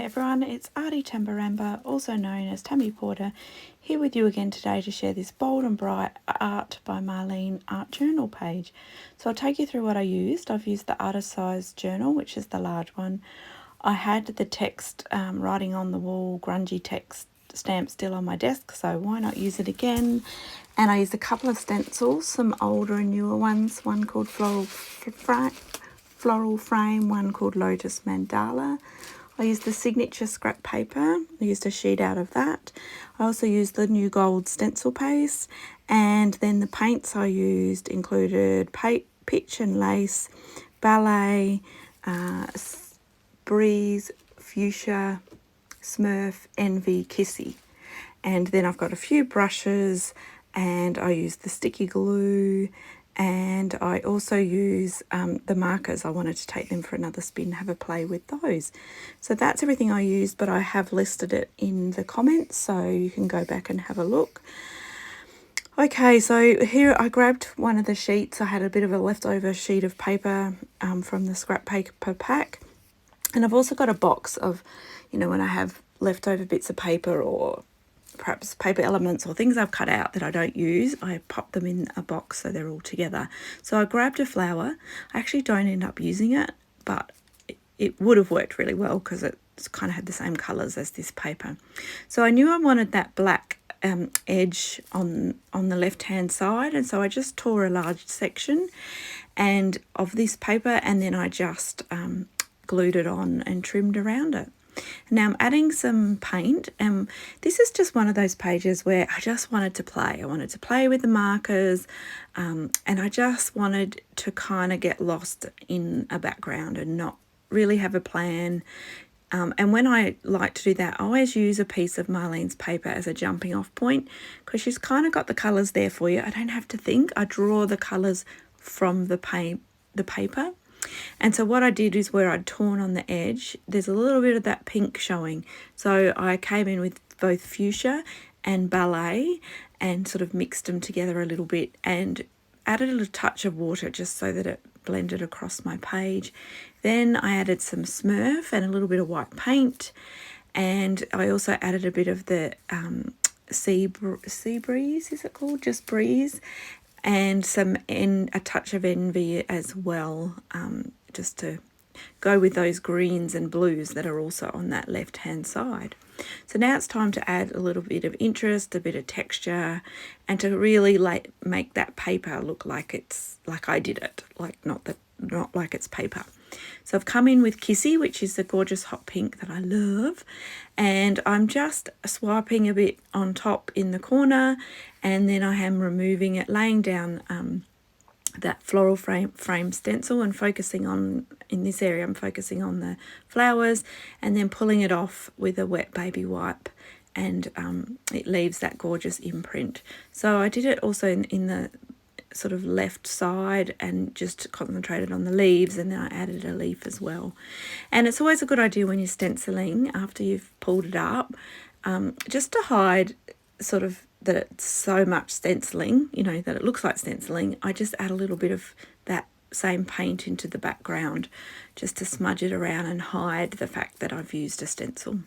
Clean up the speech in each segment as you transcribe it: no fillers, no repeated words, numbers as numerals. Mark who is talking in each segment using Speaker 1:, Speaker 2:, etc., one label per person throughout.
Speaker 1: everyone, it's Arty Tambarambaa, also known as Tammy Porter, here with you again today to share this bold and bright art by Marlene art journal page. So I'll take you through what I used. I've used the artist size journal, which is the large one. I had the text writing on the wall, grungy text stamp still on my desk, so why not use it again? And I used a couple of stencils, some older and newer ones, one called Floral Frame, one called Lotus Mandala. I used the signature scrap paper. I used a sheet out of that. I also used the new gold Stencil Paste, and then the paints I used included pitch and lace, ballet, breeze, fuchsia, smurf, envy, kissy. And then I've got a few brushes, and I used the sticky glue, and I also use the markers. I wanted to take them for another spin, have a play with those. So that's everything I used, but I have listed it in the comments, so you can go back and have a look. Okay, so here I grabbed one of the sheets. I had a bit of a leftover sheet of paper from the scrap paper pack. And I've also got a box of, you know, when I have leftover bits of paper or perhaps paper elements or things I've cut out that I don't use, I pop them in a box so they're all together. So I grabbed a flower. I actually don't end up using it, but it would have worked really well because it's kind of had the same colours as this paper. So I knew I wanted that black edge on the left hand side, and so I just tore a large section of this paper, and then I just glued it on and trimmed around it. Now I'm adding some paint, and this is just one of those pages where I just wanted to play. I wanted to play with the markers, and I just wanted to kind of get lost in a background and not really have a plan. And when I like to do that, I always use a piece of Marlene's paper as a jumping off point, because she's kind of got the colours there for you. I don't have to think. I draw the colours from the paper. And so what I did is where I'd torn on the edge, there's a little bit of that pink showing. So I came in with both fuchsia and ballet and sort of mixed them together a little bit and added a little touch of water just so that it blended across my page. Then I added some smurf and a little bit of white paint, and I also added a bit of the sea breeze, is it called? Just breeze. And a touch of envy as well, just to go with those greens and blues that are also on that left hand side. So now it's time to add a little bit of interest, a bit of texture, and to really make that paper look like it's like I did it, like not like it's paper. So I've come in with Kissy, which is the gorgeous hot pink that I love, and I'm just swiping a bit on top in the corner, and then I am removing it, laying down that floral frame stencil and focusing on, in this area I'm focusing on the flowers, and then pulling it off with a wet baby wipe, and it leaves that gorgeous imprint. So I did it also in the sort of left side and just concentrated on the leaves, and then I added a leaf as well. And it's always a good idea when you're stenciling, after you've pulled it up, just to hide sort of that it's so much stenciling, you know, that it looks like stenciling. I just add a little bit of that same paint into the background just to smudge it around and hide the fact that I've used a stencil.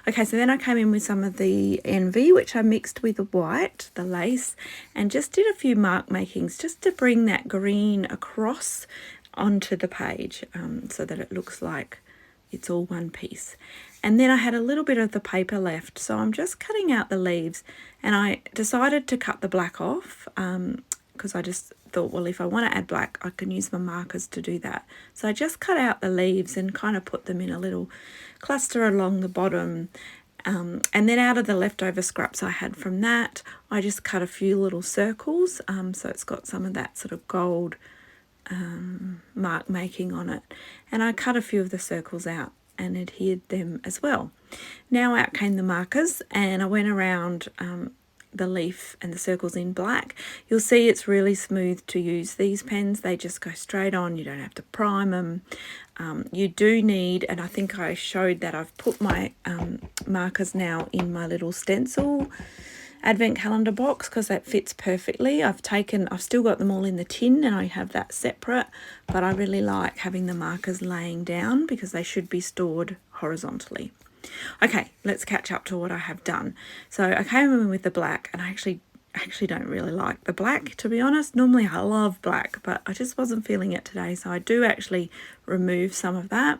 Speaker 1: Okay, so then I came in with some of the envy, which I mixed with the white, the lace, and just did a few mark makings just to bring that green across onto the page, so that it looks like it's all one piece. And then I had a little bit of the paper left, so I'm just cutting out the leaves, and I decided to cut the black off because I just thought, well, if I want to add black, I can use my markers to do that. So I just cut out the leaves and kind of put them in a little cluster along the bottom. And then out of the leftover scraps I had from that, I just cut a few little circles. So it's got some of that sort of gold mark making on it. And I cut a few of the circles out and adhered them as well. Now out came the markers, and I went around the leaf and the circles in black. You'll see it's really smooth to use these pens. They just go straight on. You don't have to prime them. You do need, and I think I showed that I've put my markers now in my little stencil advent calendar box because that fits perfectly. I've still got them all in the tin and I have that separate, but I really like having the markers laying down because they should be stored horizontally. Okay, let's catch up to what I have done. So I came in with the black, and I actually don't really like the black, to be honest. Normally I love black, but I just wasn't feeling it today, so I do actually remove some of that.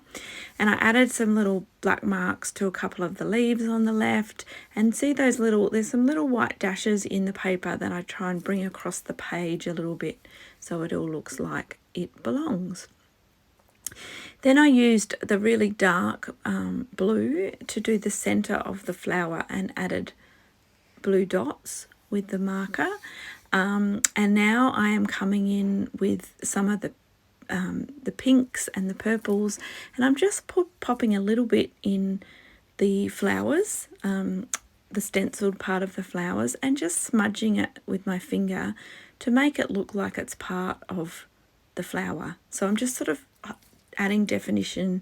Speaker 1: And I added some little black marks to a couple of the leaves on the left, and see those little, there's some little white dashes in the paper that I try and bring across the page a little bit so it all looks like it belongs. Then I used the really dark blue to do the centre of the flower and added blue dots with the marker. And now I am coming in with some of the pinks and the purples, and I'm just popping a little bit in the flowers, the stenciled part of the flowers, and just smudging it with my finger to make it look like it's part of the flower. So I'm just sort of adding definition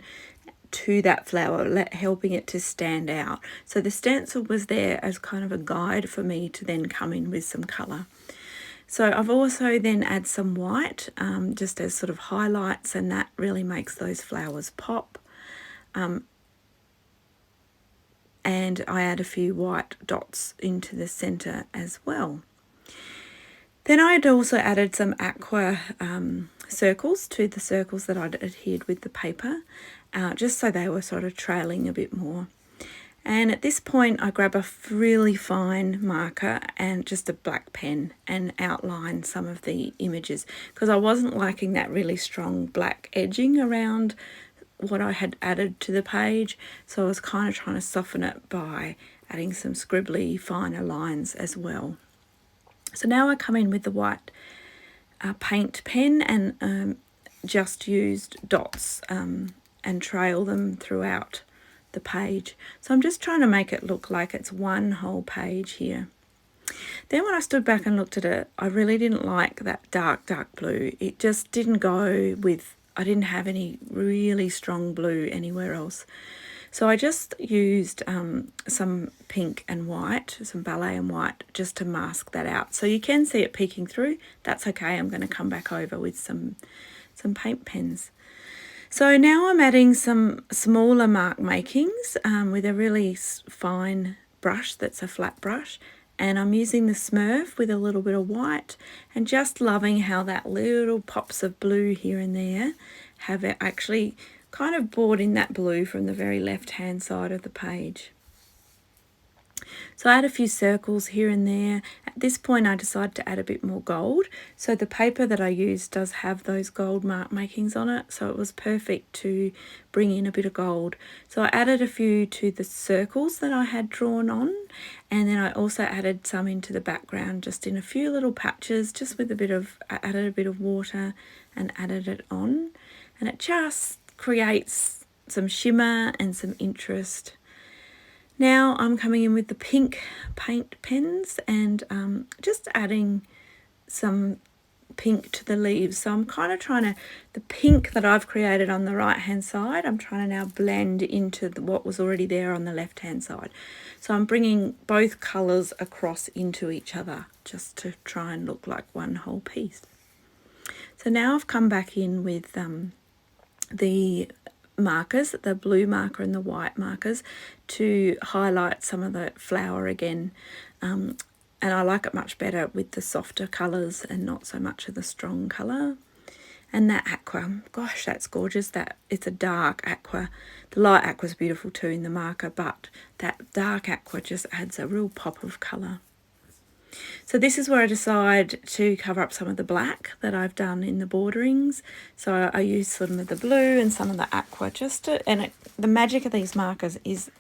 Speaker 1: to that flower, helping it to stand out. So the stencil was there as kind of a guide for me to then come in with some colour. So I've also then add some white, just as sort of highlights, and that really makes those flowers pop. And I add a few white dots into the centre as well. Then I had also added some aqua circles to the circles that I'd adhered with the paper, just so they were sort of trailing a bit more. And at this point I grab a really fine marker and just a black pen and outline some of the images, because I wasn't liking that really strong black edging around what I had added to the page, so I was kind of trying to soften it by adding some scribbly finer lines as well. So now I come in with the white paint pen and just used dots and trail them throughout the page. So I'm just trying to make it look like it's one whole page here. Then when I stood back and looked at it, I really didn't like that dark blue. It just didn't go with, I didn't have any really strong blue anywhere else. So I just used some pink and white, some ballet and white, just to mask that out. So you can see it peeking through. That's okay. I'm going to come back over with some paint pens. So now I'm adding some smaller mark makings with a really fine brush that's a flat brush. And I'm using the Smurf with a little bit of white, and just loving how that little pops of blue here and there have it actually kind of brought in that blue from the very left hand side of the page. So I add a few circles here and there. At this point I decided to add a bit more gold. So the paper that I used does have those gold mark makings on it, so it was perfect to bring in a bit of gold. So I added a few to the circles that I had drawn on, and then I also added some into the background, just in a few little patches, just with I added a bit of water and added it on, and it just creates some shimmer and some interest. Now I'm coming in with the pink paint pens and just adding some pink to the leaves. So I'm kind of trying to, the pink that I've created on the right hand side, I'm trying to now blend into what was already there on the left hand side. So I'm bringing both colours across into each other just to try and look like one whole piece. So now I've come back in with the markers, the blue marker and the white markers, to highlight some of the flower again, and I like it much better with the softer colours and not so much of the strong colour. And that aqua, gosh, that's gorgeous. That it's a dark aqua. The light aqua is beautiful too in the marker, but that dark aqua just adds a real pop of colour. So this is where I decide to cover up some of the black that I've done in the borderings. So I use some of the blue and some of the aqua just to, the magic of these markers is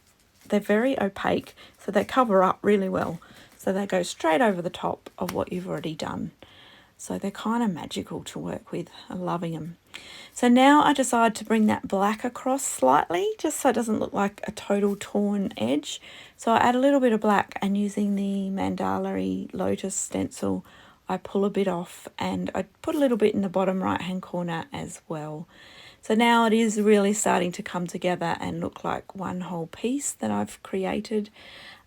Speaker 1: they're very opaque, so they cover up really well. So they go straight over the top of what you've already done. So they're kind of magical to work with. I'm loving them. So now I decide to bring that black across slightly, just so it doesn't look like a total torn edge. So I add a little bit of black, and using the Mandala Lotus stencil, I pull a bit off, and I put a little bit in the bottom right hand corner as well. So now it is really starting to come together and look like one whole piece that I've created.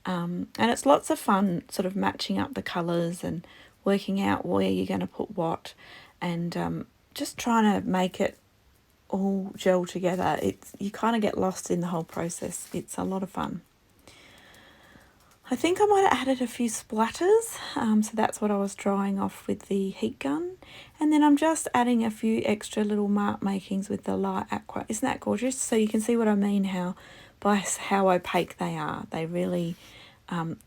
Speaker 1: And it's lots of fun sort of matching up the colours and working out where you're going to put what, and just trying to make it all gel together. You kind of get lost in the whole process. It's a lot of fun. I think I might have added a few splatters, so that's what I was drying off with the heat gun. And then I'm just adding a few extra little mark makings with the light aqua. Isn't that gorgeous? So you can see what I mean, by how opaque they are. They really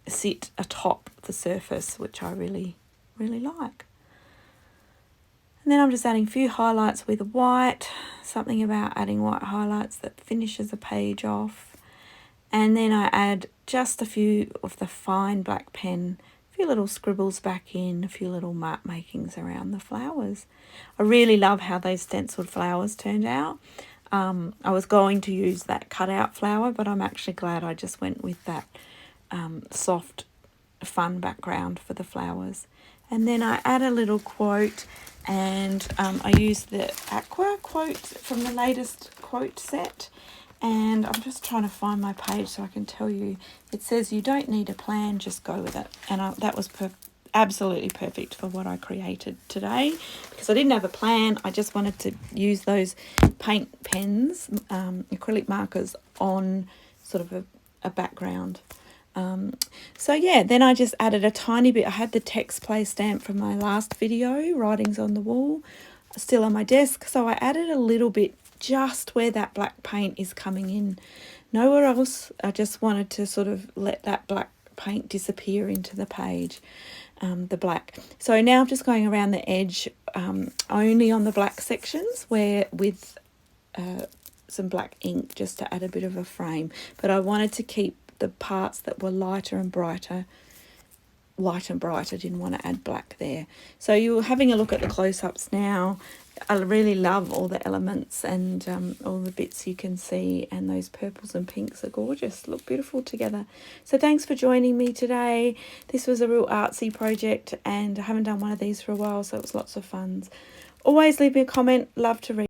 Speaker 1: sit atop the surface, which I really, really like. And then I'm just adding a few highlights with white, something about adding white highlights that finishes a page off. And then I add just a few of the fine black pen, a few little scribbles back in, a few little mark makings around the flowers. I really love how those stenciled flowers turned out. I was going to use that cutout flower, but I'm actually glad I just went with that soft, fun background for the flowers. And then I add a little quote, and I use the Aqua quote from the latest quote set. And I'm just trying to find my page so I can tell you. It says, "You don't need a plan, just go with it." And that was absolutely perfect for what I created today, because I didn't have a plan. I just wanted to use those paint pens, acrylic markers, on sort of a background. So yeah, then I just added a tiny bit. I had the text play stamp from my last video, Writings on the Wall, still on my desk. So I added a little bit just where that black paint is coming in, nowhere else. I just wanted to sort of let that black paint disappear into the page, the black. So now I'm just going around the edge, only on the black sections, where with some black ink, just to add a bit of a frame. But I wanted to keep the parts that were lighter and brighter, light and bright. I didn't want to add black there. So you're having a look at the close-ups now. I really love all the elements and all the bits you can see, and those purples and pinks are gorgeous, look beautiful together. So thanks for joining me today. This was a real artsy project, and I haven't done one of these for a while, so it was lots of fun. Always leave me a comment, love to read.